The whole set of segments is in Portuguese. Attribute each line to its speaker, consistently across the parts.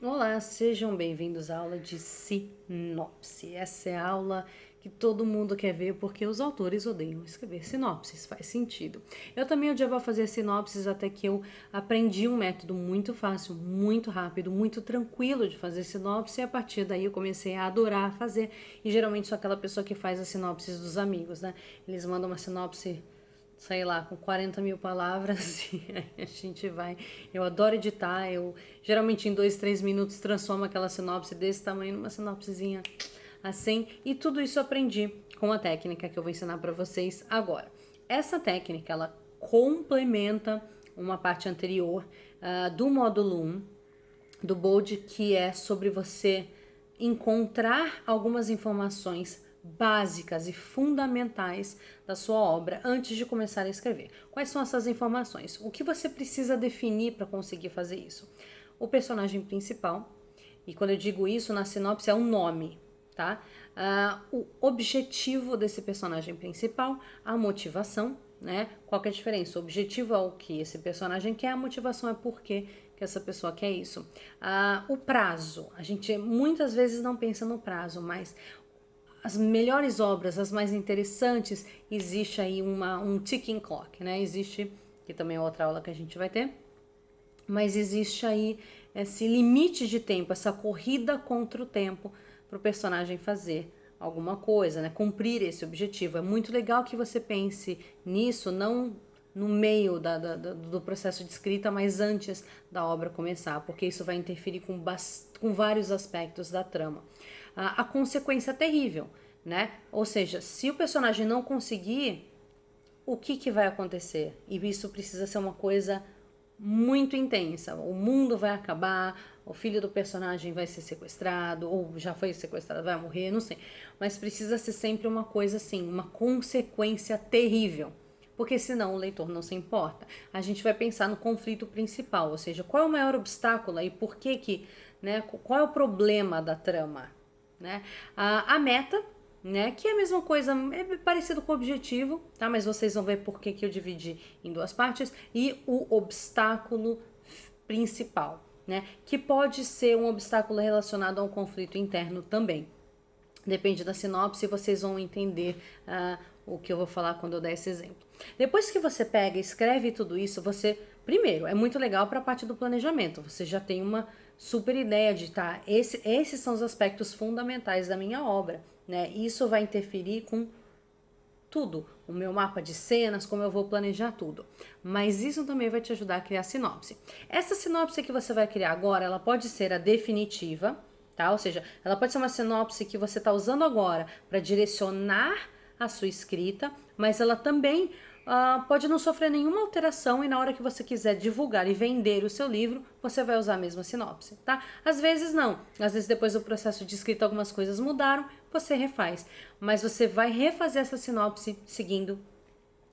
Speaker 1: Olá, sejam bem-vindos à aula de sinopse. Essa é a aula que todo mundo quer ver porque os autores odeiam escrever sinopses, faz sentido. Eu também odiava fazer sinopses até que eu aprendi um método muito fácil, muito rápido, muito tranquilo de fazer sinopse e a partir daí eu comecei a adorar fazer. E geralmente sou aquela pessoa que faz as sinopses dos amigos, né? Eles mandam uma sinopse, sei lá, com 40 mil palavras e aí a gente vai. Eu adoro editar, eu geralmente em 2, 3 minutos transformo aquela sinopse desse tamanho numa sinopsezinha assim, e tudo isso eu aprendi com a técnica que eu vou ensinar para vocês agora. Essa técnica, ela complementa uma parte anterior do módulo 1 do Bold, que é sobre você encontrar algumas informações básicas e fundamentais da sua obra antes de começar a escrever. Quais são essas informações? O que você precisa definir para conseguir fazer isso? O personagem principal, e quando eu digo isso na sinopse é o nome, tá? O objetivo desse personagem principal, a motivação, né? Qual que é a diferença? O objetivo é o que esse personagem quer, a motivação é por que essa pessoa quer isso. O prazo, a gente muitas vezes não pensa no prazo, mas as melhores obras, as mais interessantes, existe aí um ticking clock, né? Existe, que também é outra aula que a gente vai ter, mas existe aí esse limite de tempo, essa corrida contra o tempo para o personagem fazer alguma coisa, né? Cumprir esse objetivo. É muito legal que você pense nisso, não no meio do processo de escrita, mas antes da obra começar, porque isso vai interferir com vários aspectos da trama. A consequência é terrível, né? Ou seja, se o personagem não conseguir, o que vai acontecer? E isso precisa ser uma coisa muito intensa. O mundo vai acabar, o filho do personagem vai ser sequestrado, ou já foi sequestrado, vai morrer, não sei. Mas precisa ser sempre uma coisa assim, uma consequência terrível. Porque senão o leitor não se importa. A gente vai pensar no conflito principal, ou seja, qual é o maior obstáculo e por que, né? Qual é o problema da trama, né? A meta, né? Que é a mesma coisa, é parecido com o objetivo, tá? Mas vocês vão ver por que eu dividi em duas partes. E o obstáculo principal, né? Que pode ser um obstáculo relacionado a um conflito interno também. Depende da sinopse, vocês vão entender o que eu vou falar quando eu der esse exemplo. Depois que você pega e escreve tudo isso, você, primeiro, é muito legal para a parte do planejamento. Você já tem uma super ideia de tá, esses são os aspectos fundamentais da minha obra, né? Isso vai interferir com tudo, o meu mapa de cenas, como eu vou planejar tudo. Mas isso também vai te ajudar a criar sinopse. Essa sinopse que você vai criar agora, ela pode ser a definitiva, tá? Ou seja, ela pode ser uma sinopse que você está usando agora para direcionar a sua escrita, mas ela também pode não sofrer nenhuma alteração e na hora que você quiser divulgar e vender o seu livro, você vai usar a mesma sinopse, tá? Às vezes não, às vezes depois do processo de escrita algumas coisas mudaram, você refaz, mas você vai refazer essa sinopse seguindo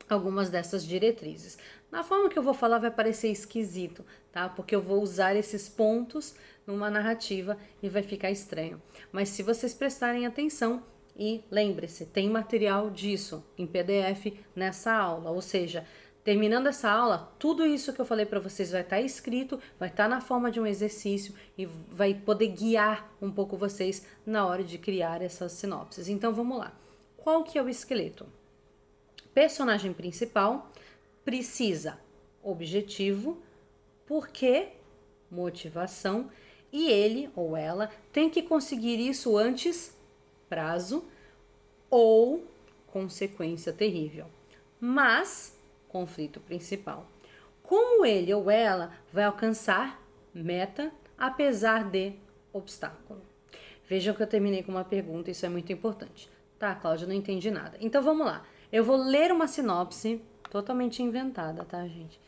Speaker 1: algumas dessas diretrizes. Na forma que eu vou falar vai parecer esquisito, tá? Porque eu vou usar esses pontos numa narrativa e vai ficar estranho. Mas se vocês prestarem atenção, e lembre-se, tem material disso em PDF nessa aula, ou seja, terminando essa aula, tudo isso que eu falei para vocês vai estar escrito, vai estar na forma de um exercício e vai poder guiar um pouco vocês na hora de criar essas sinopses. Então vamos lá. Qual que é o esqueleto? Personagem principal precisa objetivo, porquê, motivação, e ele ou ela tem que conseguir isso antes, prazo, ou consequência terrível. Mas, conflito principal. Como ele ou ela vai alcançar meta apesar de obstáculo? Vejam que eu terminei com uma pergunta, isso é muito importante. Tá, Cláudia, não entendi nada. Então vamos lá. Eu vou ler uma sinopse totalmente inventada, tá, gente?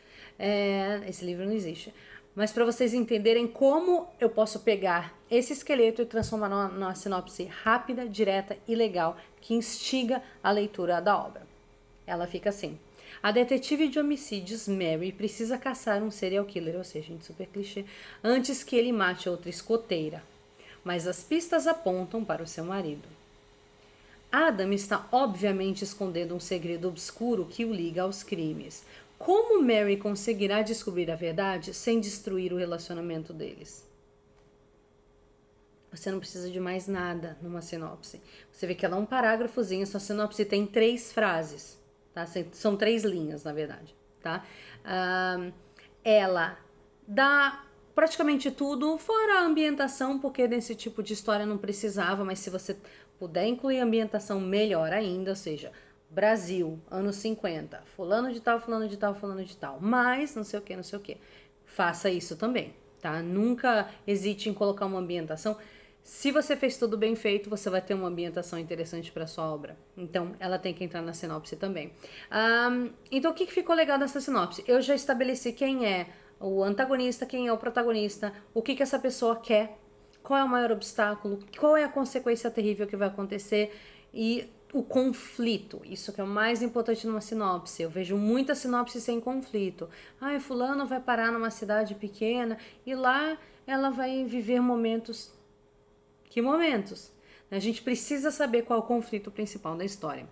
Speaker 1: Esse livro não existe. Mas para vocês entenderem como eu posso pegar esse esqueleto e transformar numa sinopse rápida, direta e legal que instiga a leitura da obra. Ela fica assim. A detetive de homicídios Mary precisa caçar um serial killer, ou seja, gente, super clichê, antes que ele mate outra escoteira. Mas as pistas apontam para o seu marido. Adam está obviamente escondendo um segredo obscuro que o liga aos crimes. Como Mary conseguirá descobrir a verdade sem destruir o relacionamento deles? Você não precisa de mais nada numa sinopse. Você vê que ela é um parágrafozinho, sua sinopse tem 3 frases, tá? São 3 linhas, na verdade, tá? Ela dá praticamente tudo, fora a ambientação, porque nesse tipo de história não precisava, mas se você puder incluir a ambientação, melhor ainda, ou seja, Brasil, anos 50, fulano de tal, fulano de tal, fulano de tal, mas não sei o que, não sei o que. Faça isso também, tá? Nunca hesite em colocar uma ambientação. Se você fez tudo bem feito, você vai ter uma ambientação interessante para sua obra. Então, ela tem que entrar na sinopse também. Então, o que ficou legal dessa sinopse? Eu já estabeleci quem é o antagonista, quem é o protagonista, o que essa pessoa quer, qual é o maior obstáculo, qual é a consequência terrível que vai acontecer e o conflito. Isso que é o mais importante numa sinopse. Eu vejo muita sinopse sem conflito. Ai, fulano vai parar numa cidade pequena e lá ela vai viver momentos. Que momentos? A gente precisa saber qual é o conflito principal da história.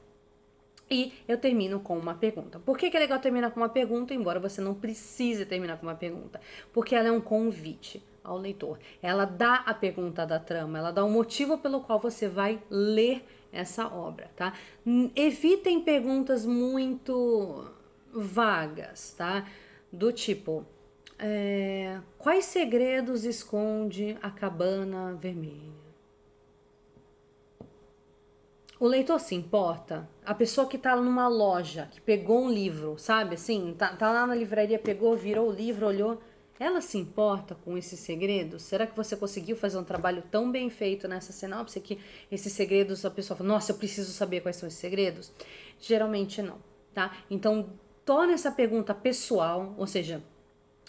Speaker 1: E eu termino com uma pergunta. Por que é legal terminar com uma pergunta, embora você não precise terminar com uma pergunta? Porque ela é um convite ao leitor. Ela dá a pergunta da trama, ela dá o motivo pelo qual você vai ler essa obra, tá? Evitem perguntas muito vagas, tá? Do tipo, quais segredos esconde a cabana vermelha? O leitor se importa? A pessoa que tá numa loja, que pegou um livro, sabe assim? Tá lá na livraria, pegou, virou o livro, olhou. Ela se importa com esses segredos? Será que você conseguiu fazer um trabalho tão bem feito nessa sinopse que esses segredos a pessoa fala, nossa, eu preciso saber quais são esses segredos? Geralmente não, tá? Então, torne essa pergunta pessoal, ou seja,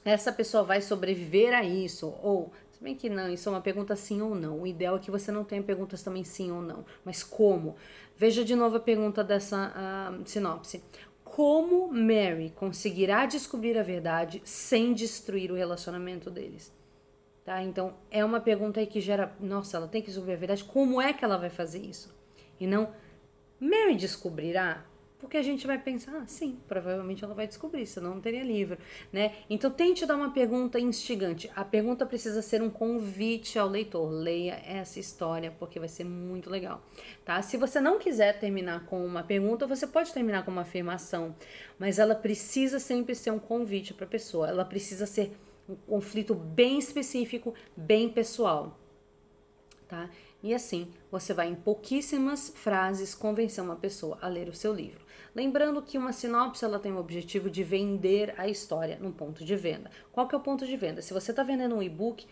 Speaker 1: essa pessoa vai sobreviver a isso, ou se bem que não, isso é uma pergunta sim ou não. O ideal é que você não tenha perguntas também sim ou não. Mas como? Veja de novo a pergunta dessa sinopse. Como Mary conseguirá descobrir a verdade sem destruir o relacionamento deles? Tá? Então, é uma pergunta aí que gera... Nossa, ela tem que descobrir a verdade. Como é que ela vai fazer isso? E não... Mary descobrirá? Porque a gente vai pensar, sim, provavelmente ela vai descobrir, senão não teria livro, né? Então tente dar uma pergunta instigante. A pergunta precisa ser um convite ao leitor. Leia essa história, porque vai ser muito legal, tá? Se você não quiser terminar com uma pergunta, você pode terminar com uma afirmação, mas ela precisa sempre ser um convite para a pessoa. Ela precisa ser um conflito bem específico, bem pessoal, tá? E assim, você vai em pouquíssimas frases convencer uma pessoa a ler o seu livro. Lembrando que uma sinopse ela tem o objetivo de vender a história num ponto de venda. Qual que é o ponto de venda? Se você está vendendo um e-book,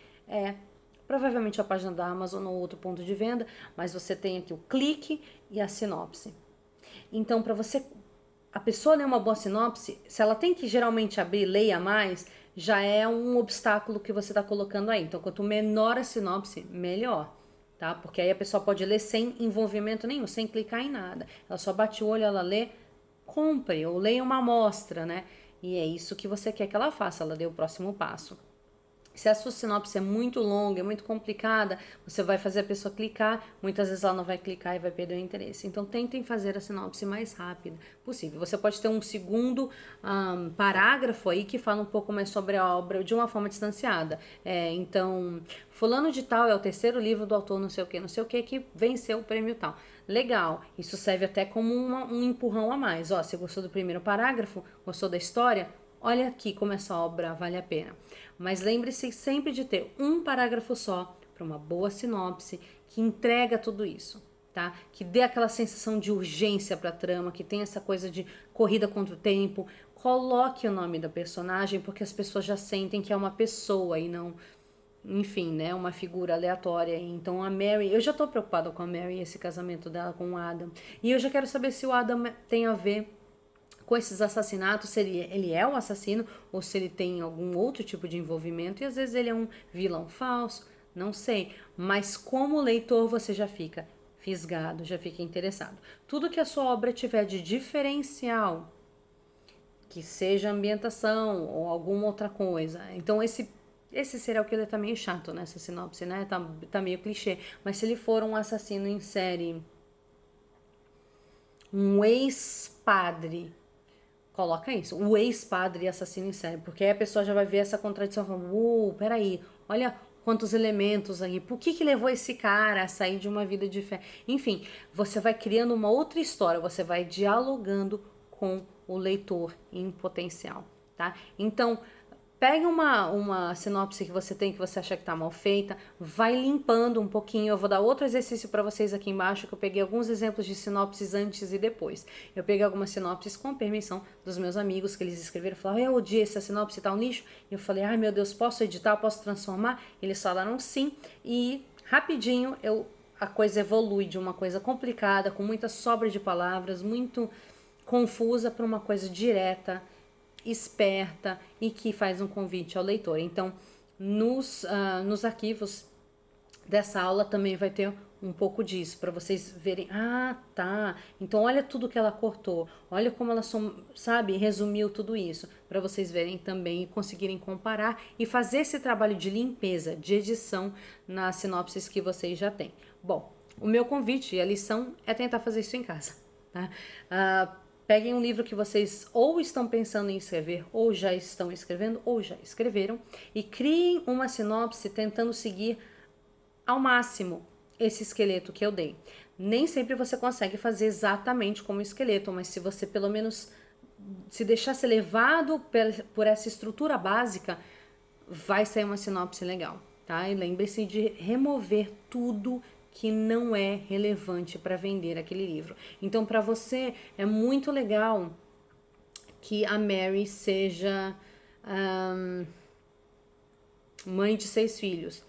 Speaker 1: provavelmente a página da Amazon ou outro ponto de venda, mas você tem aqui o clique e a sinopse. Então, para você, a pessoa ler uma boa sinopse, se ela tem que geralmente abrir leia mais, já é um obstáculo que você está colocando aí. Então, quanto menor a sinopse, melhor, tá? Porque aí a pessoa pode ler sem envolvimento nenhum, sem clicar em nada. Ela só bate o olho, ela lê, compre ou leia uma amostra, né? E é isso que você quer que ela faça, ela dê o próximo passo. Se a sua sinopse é muito longa, é muito complicada, você vai fazer a pessoa clicar, muitas vezes ela não vai clicar e vai perder o interesse. Então, tentem fazer a sinopse mais rápida possível. Você pode ter um segundo parágrafo aí que fala um pouco mais sobre a obra de uma forma distanciada. Então, fulano de tal é o terceiro livro do autor não sei o que venceu o prêmio tal. Legal, isso serve até como um empurrão a mais. Ó, você gostou do primeiro parágrafo? Gostou da história? Olha aqui como essa obra vale a pena. Mas lembre-se sempre de ter um parágrafo só para uma boa sinopse que entrega tudo isso, tá? Que dê aquela sensação de urgência para a trama, que tem essa coisa de corrida contra o tempo. Coloque o nome da personagem porque as pessoas já sentem que é uma pessoa e não, enfim, né, uma figura aleatória. Então a Mary, eu já tô preocupada com a Mary e esse casamento dela com o Adam. E eu já quero saber se o Adam tem a ver com esses assassinatos, se ele é o assassino ou se ele tem algum outro tipo de envolvimento. E às vezes ele é um vilão falso, não sei. Mas como leitor você já fica fisgado, já fica interessado. Tudo que a sua obra tiver de diferencial, que seja ambientação ou alguma outra coisa. Então esse serial killer tá meio chato nessa sinopse, né? Tá meio clichê. Mas se ele for um assassino em série, um ex-padre, coloca isso, o ex-padre assassino em série, porque aí a pessoa já vai ver essa contradição, falando, peraí, olha quantos elementos aí, por que levou esse cara a sair de uma vida de fé. Enfim, você vai criando uma outra história, você vai dialogando com o leitor em potencial, tá? Então, pegue uma sinopse que você tem, que você acha que tá mal feita, vai limpando um pouquinho. Eu vou dar outro exercício para vocês aqui embaixo, que eu peguei alguns exemplos de sinopses antes e depois. Eu peguei algumas sinopses com permissão dos meus amigos, que eles escreveram, falaram, eu odiei essa sinopse, tá um lixo. E eu falei, ai meu Deus, posso editar, posso transformar? Eles falaram sim, e rapidinho a coisa evolui de uma coisa complicada, com muita sobra de palavras, muito confusa, para uma coisa direta, esperta e que faz um convite ao leitor. Então, nos arquivos dessa aula também vai ter um pouco disso, para vocês verem, ah, tá, então olha tudo que ela cortou, olha como ela, sabe, resumiu tudo isso, para vocês verem também e conseguirem comparar e fazer esse trabalho de limpeza, de edição nas sinopses que vocês já têm. Bom, o meu convite e a lição é tentar fazer isso em casa, tá? Peguem um livro que vocês ou estão pensando em escrever, ou já estão escrevendo, ou já escreveram, e criem uma sinopse tentando seguir ao máximo esse esqueleto que eu dei. Nem sempre você consegue fazer exatamente como o esqueleto, mas se você pelo menos se deixar ser levado por essa estrutura básica, vai sair uma sinopse legal, tá? E lembre-se de remover tudo que não é relevante para vender aquele livro. Então, para você, é muito legal que a Mary seja mãe de 6 filhos.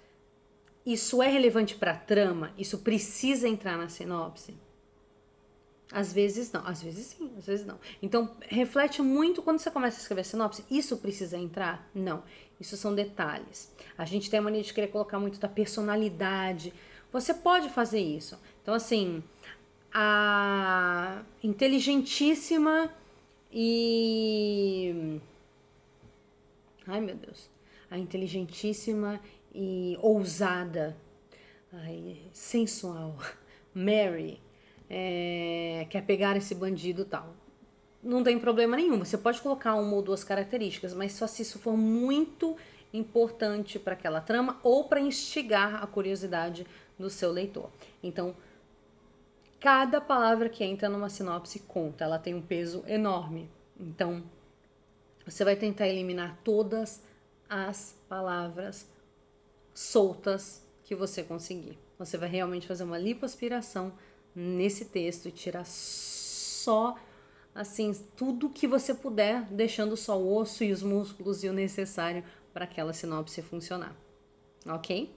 Speaker 1: Isso é relevante para a trama? Isso precisa entrar na sinopse? Às vezes não, às vezes sim, às vezes não. Então, reflete muito quando você começa a escrever sinopse. Isso precisa entrar? Não. Isso são detalhes. A gente tem a mania de querer colocar muito da personalidade. Você pode fazer isso. Então, assim, a inteligentíssima e... Ai, meu Deus. A inteligentíssima e ousada, sensual Mary quer pegar esse bandido e tal. Não tem problema nenhum. Você pode colocar uma ou duas características, mas só se isso for muito importante para aquela trama ou para instigar a curiosidade do seu leitor. Então, cada palavra que entra numa sinopse conta, ela tem um peso enorme. Então, você vai tentar eliminar todas as palavras soltas que você conseguir. Você vai realmente fazer uma lipoaspiração nesse texto e tirar só, assim, tudo que você puder, deixando só o osso e os músculos e o necessário para aquela sinopse funcionar. Ok?